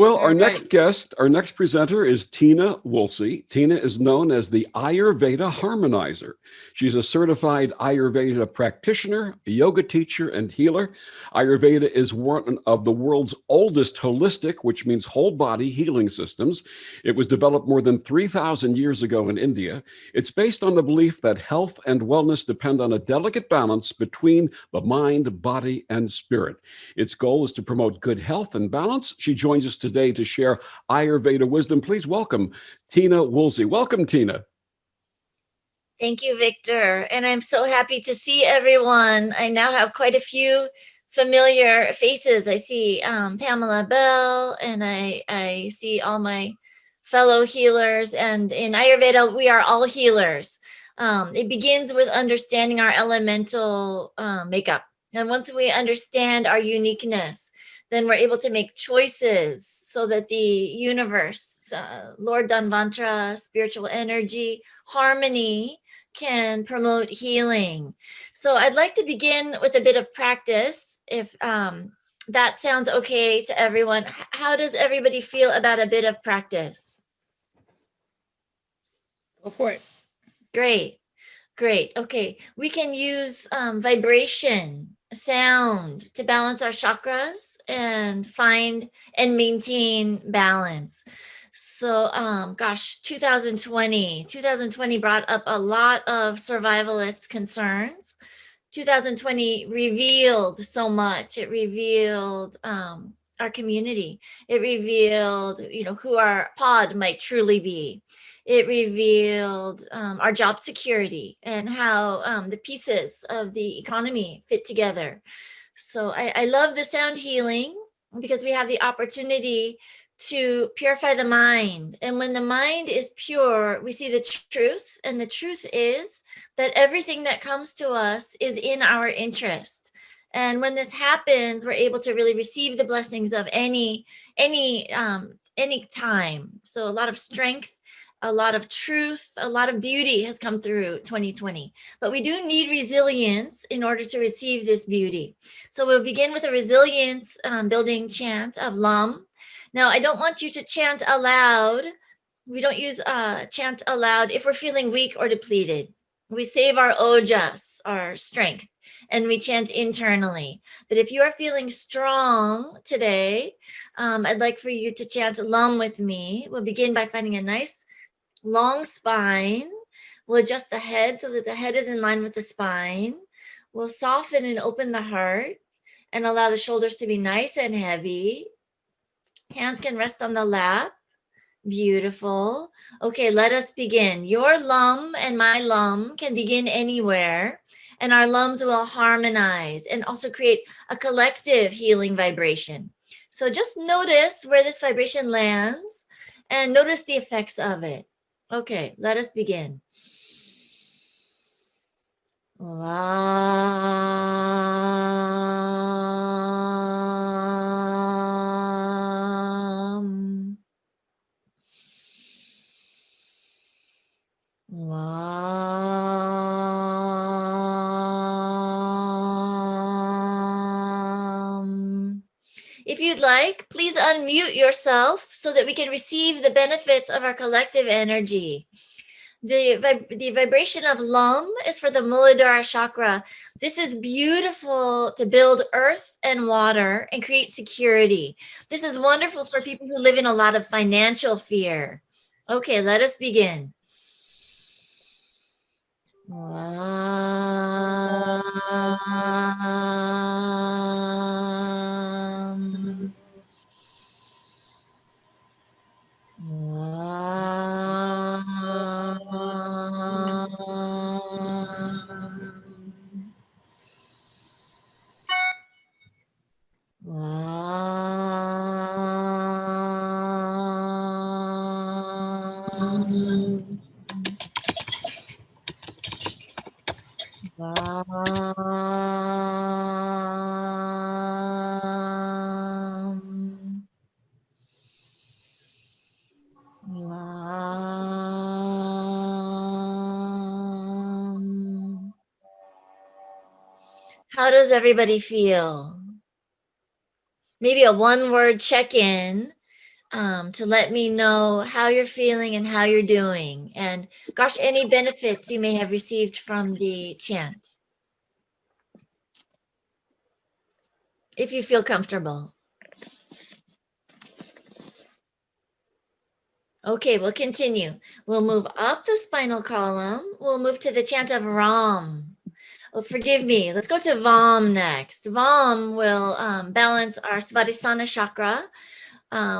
Well, All our right. next guest, our next presenter is Tina Woolsey. Tina is known as the Ayurveda Harmonizer. She's a certified Ayurveda practitioner, a yoga teacher, and healer. Ayurveda is one of the world's oldest holistic, which means whole body healing systems. It was developed more than 3,000 years ago in India. It's based on the belief that health and wellness depend on a delicate balance between the mind, body, and spirit. Its goal is to promote good health and balance. She joins us today to share Ayurveda wisdom. Please welcome Tina Woolsey. Welcome, Tina. Thank you, Victor. And I'm so happy to see everyone. I now have quite a few familiar faces. I see Pamela Bell, and I see all my fellow healers. And in Ayurveda, we are all healers. It begins with understanding our elemental makeup. And once we understand our uniqueness, then we're able to make choices so that the universe, Lord Dhanvantara, spiritual energy, harmony, can promote healing. So I'd like to begin with a bit of practice, if that sounds okay to everyone. How does everybody feel about a bit of practice? Go for it. Great. Great. Okay. We can use vibration, sound to balance our chakras and find and maintain balance. So, gosh, 2020 brought up a lot of survivalist concerns. 2020 revealed so much. It revealed our community. It revealed, who our pod might truly be. It revealed our job security and how the pieces of the economy fit together. So I love the sound healing because we have the opportunity to purify the mind. And when the mind is pure, we see the truth. And the truth is that everything that comes to us is in our interest. And when this happens, we're able to really receive the blessings of any time. So a lot of strength, a lot of truth, a lot of beauty has come through 2020. But we do need resilience in order to receive this beauty. So we'll begin with a resilience building chant of Lam. Now, I don't want you to chant aloud. We don't use chant aloud if we're feeling weak or depleted. We save our ojas, our strength, and we chant internally. But if you are feeling strong today, I'd like for you to chant Lam with me. We'll begin by finding a nice long spine. We'll adjust the head so that the head is in line with the spine. We'll soften and open the heart and allow the shoulders to be nice and heavy. Hands can rest on the lap. Beautiful. Okay, let us begin. Your lum and my lum can begin anywhere, and our lums will harmonize and also create a collective healing vibration. So just notice where this vibration lands and notice the effects of it. Okay, let us begin. Lam. Lam. If you'd like, please unmute yourself so that we can receive the benefits of our collective energy. The vibration of Lam is for the Muladhara Chakra. This is beautiful to build earth and water and create security. This is wonderful for people who live in a lot of financial fear. Okay, let us begin. Lam. How does everybody feel? Maybe a one-word check-in. to let me know how you're feeling and how you're doing. And gosh, any benefits you may have received from the chant, if you feel comfortable. Okay, we'll continue. We'll move up the spinal column. We'll move to the chant of Ram. Oh, forgive me. Let's go to Vam next. Vam will balance our Svadhisthana Chakra,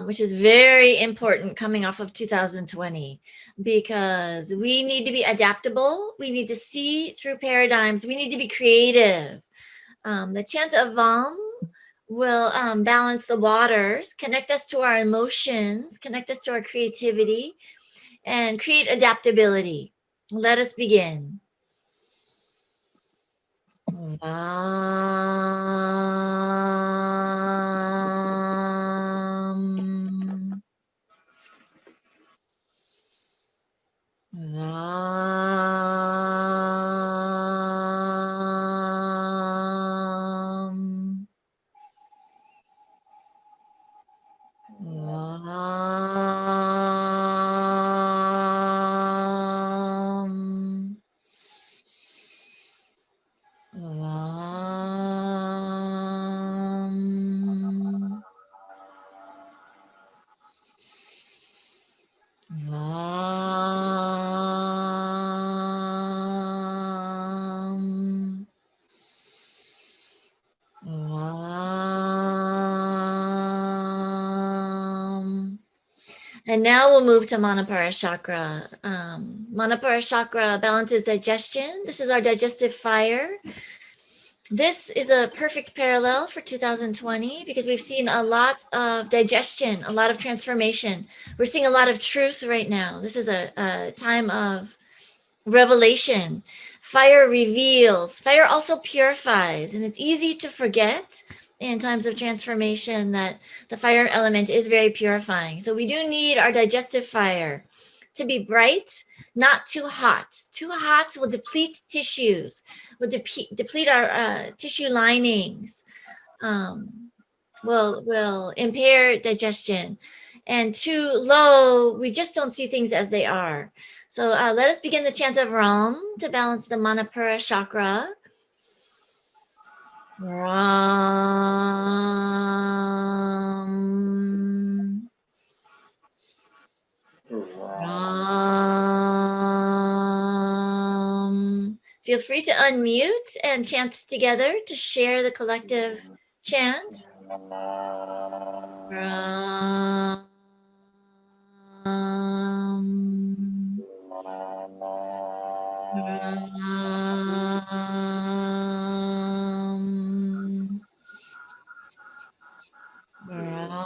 which is very important coming off of 2020, because we need to be adaptable. We need to see through paradigms. We need to be creative. The chant of Vam will balance the waters, connect us to our emotions, connect us to our creativity, and create adaptability. Let us begin. Vam. Vam. Vam. Vam. Vam. Vam. And now we'll move to Manipura Chakra. Manipura Chakra balances digestion. This is our digestive fire. This is a perfect parallel for 2020 because we've seen a lot of digestion, a lot of transformation. We're seeing a lot of truth right now. This is a time of revelation. Fire reveals. Fire also purifies. And it's easy to forget in times of transformation that the fire element is very purifying. So we do need our digestive fire to be bright, not too hot. Too hot will deplete tissues, will deplete our tissue linings, will impair digestion. And too low, we just don't see things as they are. So let us begin the chant of Ram to balance the Manipura Chakra. Ram. Ram. Feel free to unmute and chant together to share the collective chant. Ram. Ram. Ram.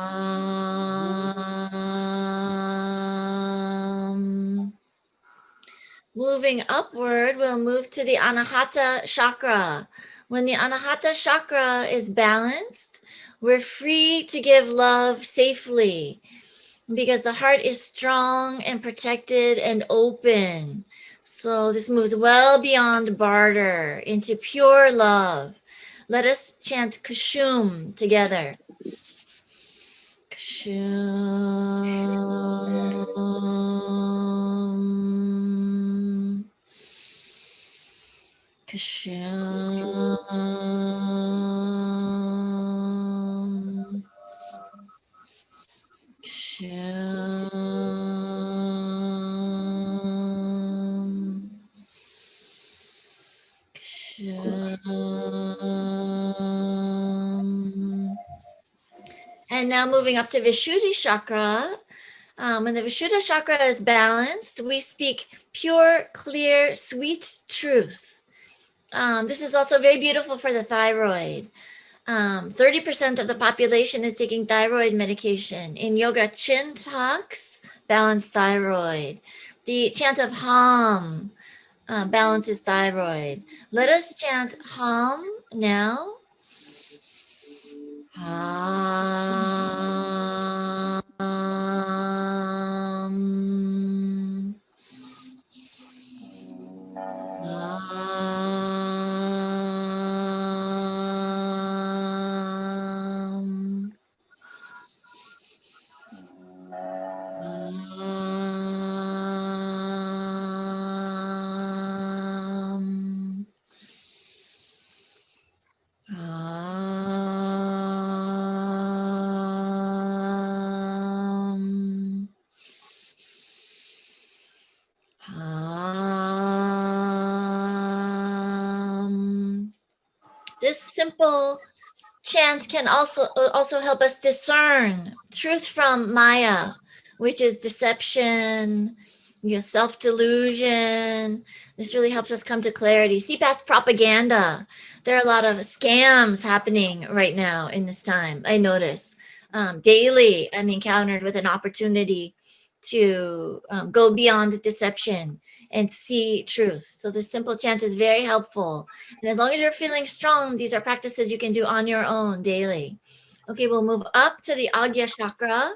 Moving upward, we'll move to the Anahata Chakra. When the Anahata Chakra is balanced, we're free to give love safely because the heart is strong and protected and open. So this moves well beyond barter into pure love. Let us chant Kushum together. Kushum. Kushum. Kushum. Kushum. And now moving up to Vishuddha Chakra. When the Vishuddha Chakra is balanced, we speak pure, clear, sweet truth. This is also very beautiful for the thyroid. 30% of the population is taking thyroid medication. In yoga, Chin talks, balance thyroid. The chant of Hum balances thyroid. Let us chant Hum now. Hum. This simple chant can also help us discern truth from Maya, which is deception, self-delusion. This really helps us come to clarity. See past propaganda. There are a lot of scams happening right now in this time. I notice daily I'm encountered with an opportunity to go beyond deception and see truth. So the simple chant is very helpful. And as long as you're feeling strong, these are practices you can do on your own daily. Okay, we'll move up to the Agya Chakra.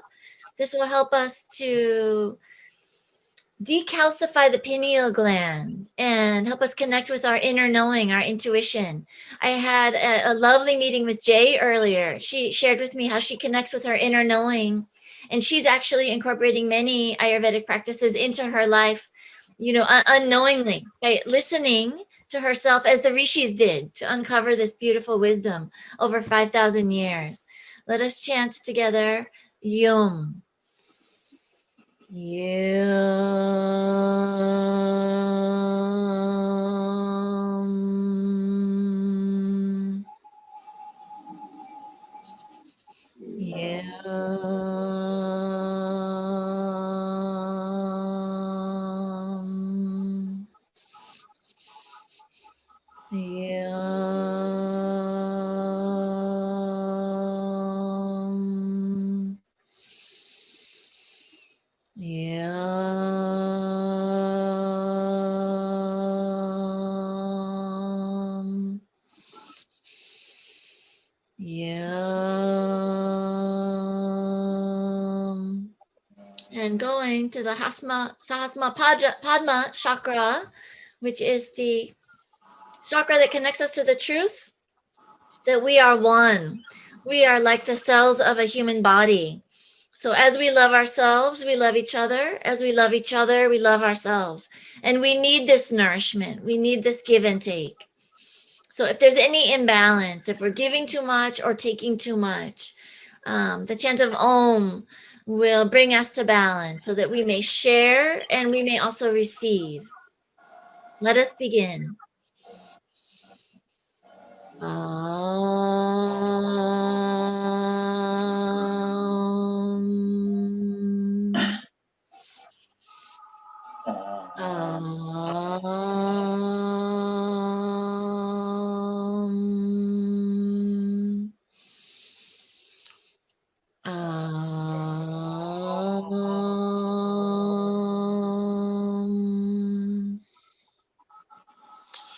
This will help us to decalcify the pineal gland and help us connect with our inner knowing, our intuition. I had a lovely meeting with Jay earlier. She shared with me how she connects with her inner knowing, and she's actually incorporating many Ayurvedic practices into her life, unknowingly, by listening to herself as the rishis did to uncover this beautiful wisdom over 5,000 years. Let us chant together, Yum. Yum. Yum. Yum. Yum. Yum. And going to the Sahasma Padma Chakra, which is the chakra that connects us to the truth that we are one. We are like the cells of a human body. So as we love ourselves, we love each other. As we love each other, we love ourselves. And we need this nourishment. We need this give and take. So if there's any imbalance, if we're giving too much or taking too much, the chant of Om will bring us to balance so that we may share and we may also receive. Let us begin.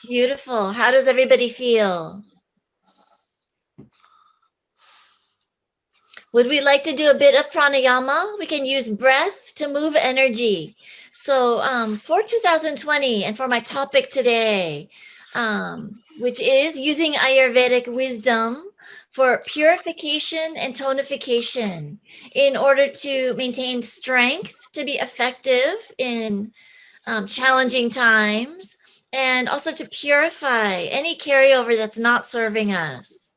Beautiful. How does everybody feel? Would we like to do a bit of pranayama? We can use breath to move energy. So for 2020 and for my topic today, which is using Ayurvedic wisdom for purification and tonification in order to maintain strength, to be effective in challenging times, and also to purify any carryover that's not serving us.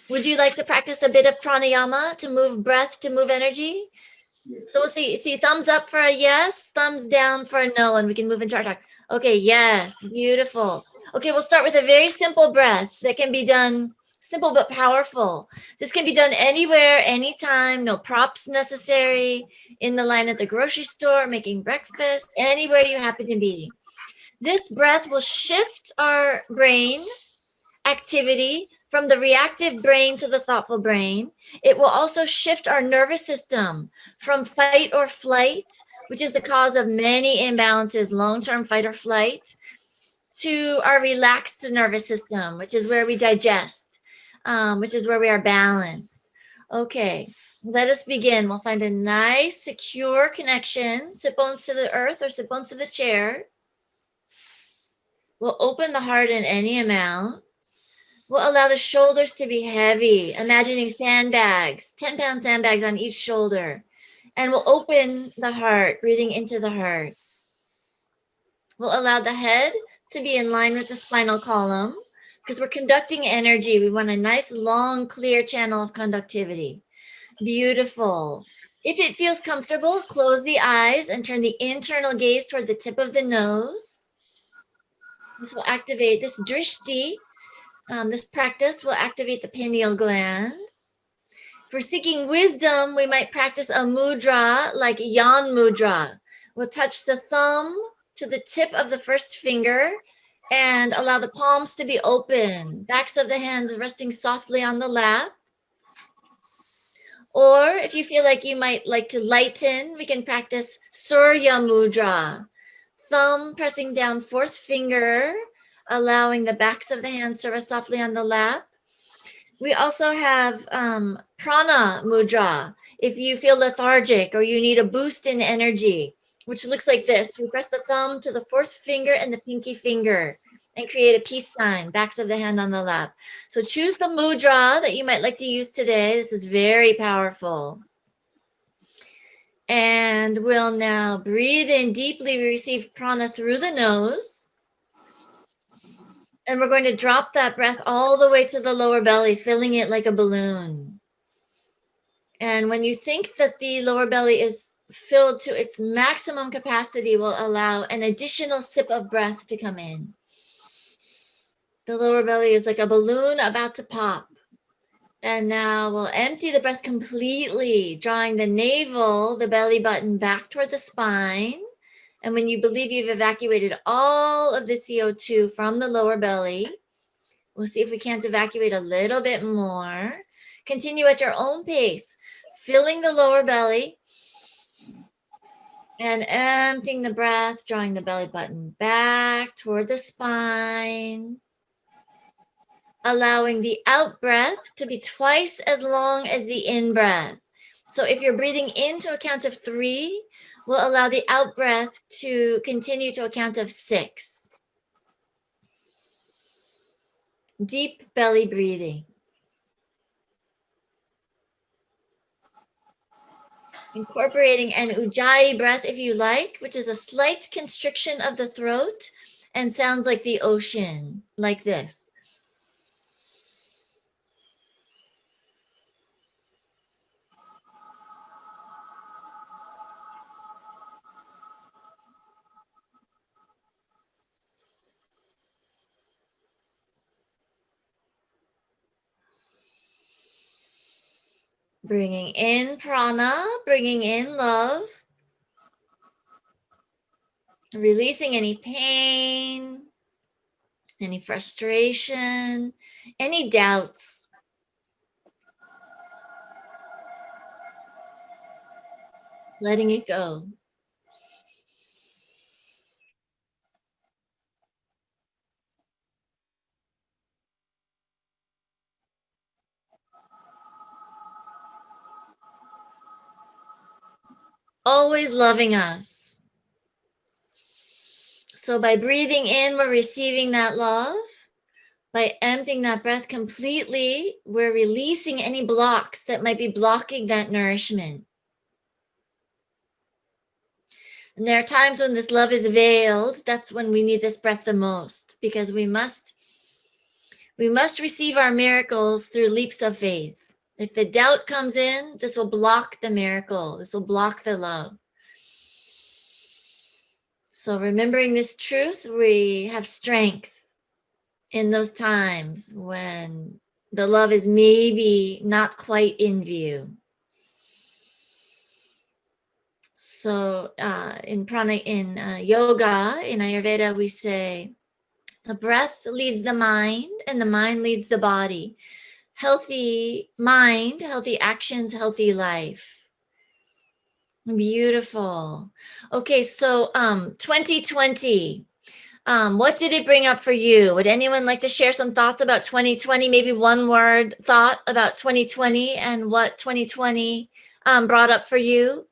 Would you like to practice a bit of pranayama to move breath, to move energy? So we'll see thumbs up for a yes, thumbs down for a no, and we can move into our talk. Okay, yes, beautiful. Okay, we'll start with a very simple breath that can be done, simple but powerful. This can be done anywhere, anytime, no props necessary, in the line at the grocery store, making breakfast, anywhere you happen to be. This breath will shift our brain activity from the reactive brain to the thoughtful brain. It will also shift our nervous system from fight or flight, which is the cause of many imbalances, long-term fight or flight, to our relaxed nervous system, which is where we digest, which is where we are balanced. Okay, let us begin. We'll find a nice, secure connection. Sit bones to the earth or sit bones to the chair. We'll open the heart in any amount. We'll allow the shoulders to be heavy, imagining sandbags, 10-pound sandbags on each shoulder. And we'll open the heart, breathing into the heart. We'll allow the head to be in line with the spinal column because we're conducting energy. We want a nice, long, clear channel of conductivity. Beautiful. If it feels comfortable, close the eyes and turn the internal gaze toward the tip of the nose. This will activate this drishti. This practice will activate the pineal gland. For seeking wisdom, we might practice a mudra like Yan Mudra. We'll touch the thumb to the tip of the first finger and allow the palms to be open, backs of the hands resting softly on the lap. Or if you feel like you might like to lighten, we can practice Surya Mudra. Thumb pressing down fourth finger, allowing the backs of the hands to rest softly on the lap. We also have Prana Mudra. If you feel lethargic or you need a boost in energy, which looks like this. We press the thumb to the fourth finger and the pinky finger and create a peace sign, backs of the hand on the lap. So choose the mudra that you might like to use today. This is very powerful. And we'll now breathe in deeply. We receive prana through the nose. And we're going to drop that breath all the way to the lower belly, filling it like a balloon. And when you think that the lower belly is filled to its maximum capacity, will allow an additional sip of breath to come in. The lower belly is like a balloon about to pop. And now we'll empty the breath completely, drawing the navel, the belly button back toward the spine. And when you believe you've evacuated all of the CO2 from the lower belly, we'll see if we can't evacuate a little bit more. Continue at your own pace, filling the lower belly and emptying the breath, drawing the belly button back toward the spine. Allowing the out breath to be twice as long as the in breath. So if you're breathing into a count of 3, we'll allow the out breath to continue to a count of 6. Deep belly breathing. Incorporating an ujjayi breath if you like, which is a slight constriction of the throat and sounds like the ocean, like this. Bringing in prana, bringing in love. Releasing any pain, any frustration, any doubts. Letting it go. Always loving us. So by breathing in, we're receiving that love. By emptying that breath completely, we're releasing any blocks that might be blocking that nourishment. And there are times when this love is veiled. That's when we need this breath the most, because we must receive our miracles through leaps of faith. If the doubt comes in, this will block the miracle. This will block the love. So remembering this truth, we have strength in those times when the love is maybe not quite in view. So in yoga, in Ayurveda, we say the breath leads the mind and the mind leads the body. Healthy mind, healthy actions, healthy life. Beautiful. Okay, so 2020, what did it bring up for you? Would anyone like to share some thoughts about 2020? Maybe one word thought about 2020 and what 2020 brought up for you?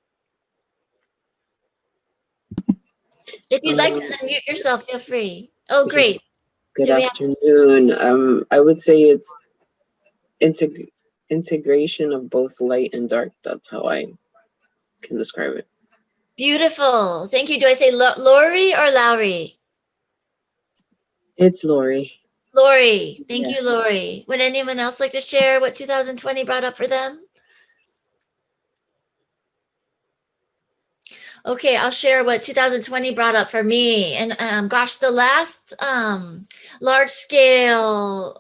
If you'd like to unmute yourself, feel free. Oh, great. Good afternoon. I would say it's integration of both light and dark. That's how I can describe it. Beautiful. Thank you. Do I say Lori or Lowry? It's Lori. Lori. Thank Yeah. you, Lori. Would anyone else like to share what 2020 brought up for them? Okay, I'll share what 2020 brought up for me. And gosh, the last large scale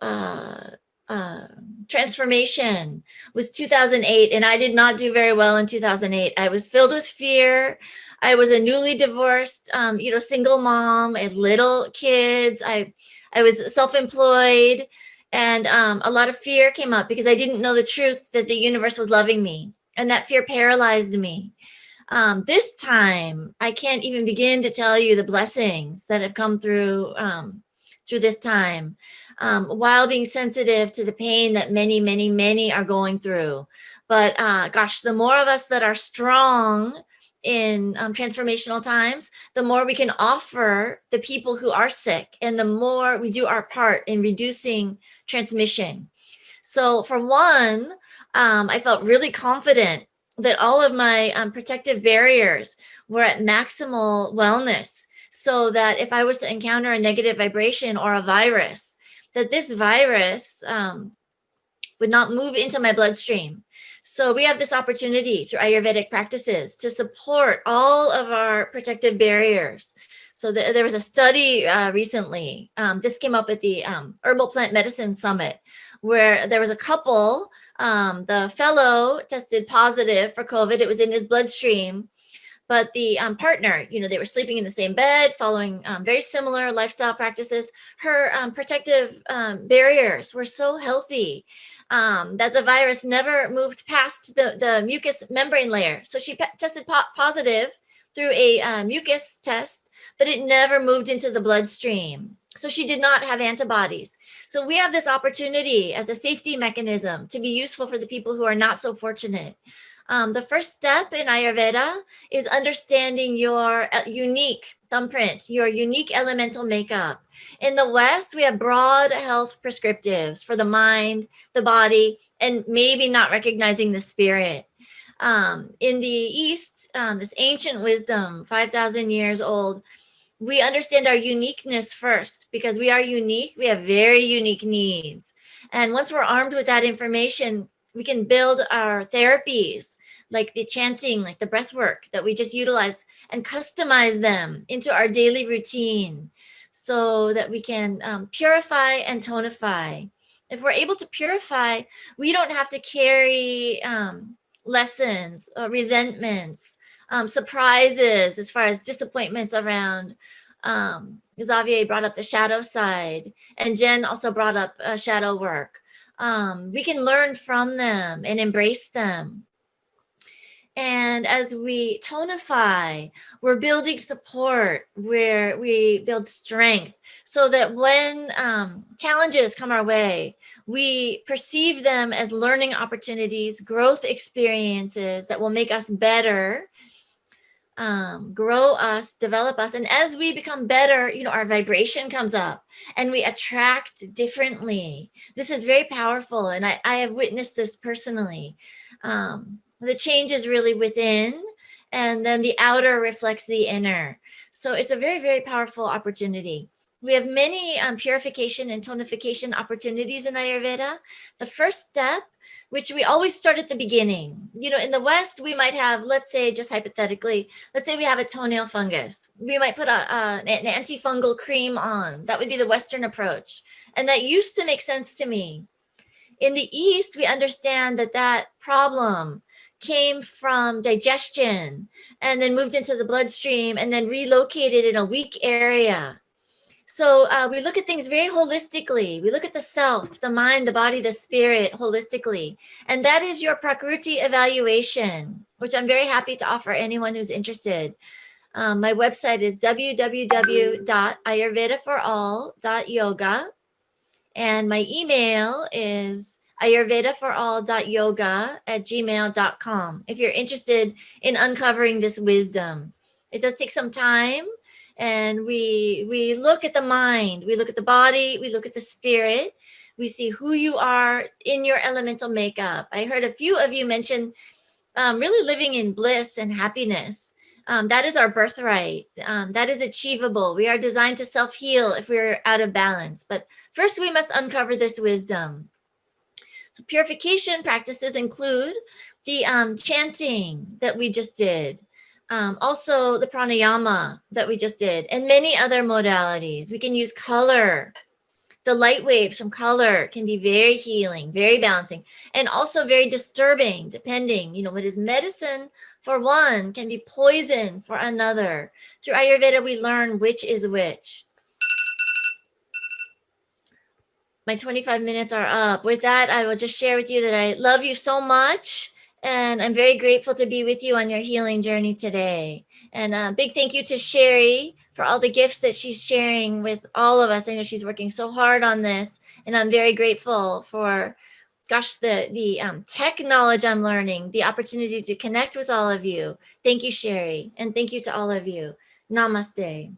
transformation was 2008, and I did not do very well in 2008. I was filled with fear. I was a newly divorced, single mom, and little kids. I was self-employed, and a lot of fear came up because I didn't know the truth that the universe was loving me, and that fear paralyzed me. This time, I can't even begin to tell you the blessings that have come through this time, while being sensitive to the pain that many, many, many are going through. But gosh, the more of us that are strong in transformational times, the more we can offer the people who are sick, and the more we do our part in reducing transmission. So for one, I felt really confident that all of my protective barriers were at maximal wellness, so that if I was to encounter a negative vibration or a virus, that this virus would not move into my bloodstream. So we have this opportunity through Ayurvedic practices to support all of our protective barriers. So there was a study recently, this came up at the Herbal Plant Medicine Summit, where there was a couple, the fellow tested positive for COVID, it was in his bloodstream, but the partner, they were sleeping in the same bed, following very similar lifestyle practices. Her protective barriers were so healthy that the virus never moved past the mucous membrane layer. So she tested positive through a mucus test, but it never moved into the bloodstream. So she did not have antibodies. So we have this opportunity as a safety mechanism to be useful for the people who are not so fortunate. The first step in Ayurveda is understanding your unique thumbprint, your unique elemental makeup. In the West, we have broad health prescriptives for the mind, the body, and maybe not recognizing the spirit. In the East, this ancient wisdom, 5,000 years old, we understand our uniqueness first, because we are unique. We have very unique needs. And once we're armed with that information, we can build our therapies, like the chanting, like the breath work that we just utilized, and customize them into our daily routine so that we can purify and tonify. If we're able to purify, we don't have to carry lessons, resentments, surprises, as far as disappointments around. Xavier brought up the shadow side, and Jen also brought up shadow work. We can learn from them and embrace them. And as we tonify, we're building support, where we build strength, so that when challenges come our way, we perceive them as learning opportunities, growth experiences that will make us better, grow us, develop us. And as we become better, our vibration comes up and we attract differently. This is very powerful. And I have witnessed this personally. The change is really within, and then the outer reflects the inner. So it's a very, very powerful opportunity. We have many purification and tonification opportunities in Ayurveda. The first step, which we always start at the beginning. In the West, we might have, let's say, just hypothetically, let's say we have a toenail fungus. We might put an antifungal cream on. That would be the Western approach. And that used to make sense to me. In the East, we understand that problem came from digestion and then moved into the bloodstream and then relocated in a weak area. So we look at things very holistically. We look at the self, the mind, the body, the spirit holistically. And that is your Prakriti evaluation, which I'm very happy to offer anyone who's interested. My website is www.ayurvedaforall.yoga. And my email is ayurvedaforall.yoga@gmail.com if you're interested in uncovering this wisdom. It does take some time, and we look at the mind, we look at the body, we look at the spirit, we see who you are in your elemental makeup. I heard a few of you mention really living in bliss and happiness. That is our birthright. That is achievable. We are designed to self-heal if we're out of balance. But first, we must uncover this wisdom. So purification practices include the chanting that we just did, also the pranayama that we just did, and many other modalities. We can use color. The light waves from color can be very healing, very balancing, and also very disturbing, depending, what is medicine for one can be poison for another. Through Ayurveda, we learn which is which. My 25 minutes are up. With that, I will just share with you that I love you so much. And I'm very grateful to be with you on your healing journey today. And a big thank you to Sheri for all the gifts that she's sharing with all of us. I know she's working so hard on this. And I'm very grateful for, the tech knowledge I'm learning, the opportunity to connect with all of you. Thank you, Sheri. And thank you to all of you. Namaste.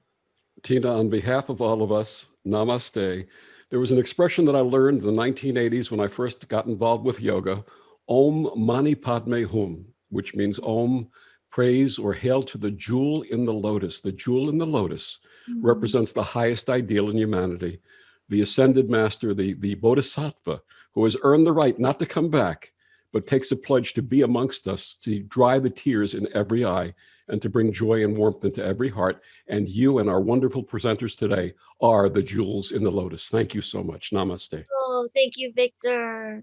Tina, on behalf of all of us, namaste. There was an expression that I learned in the 1980s when I first got involved with yoga, Om Mani Padme Hum, which means Om, praise or hail to the jewel in the lotus. The jewel in the lotus represents the highest ideal in humanity, the ascended master, the bodhisattva, who has earned the right not to come back, but takes a pledge to be amongst us, to dry the tears in every eye, and to bring joy and warmth into every heart. And you and our wonderful presenters today are the jewels in the lotus. Thank you so much. Namaste. Oh, thank you, Victor.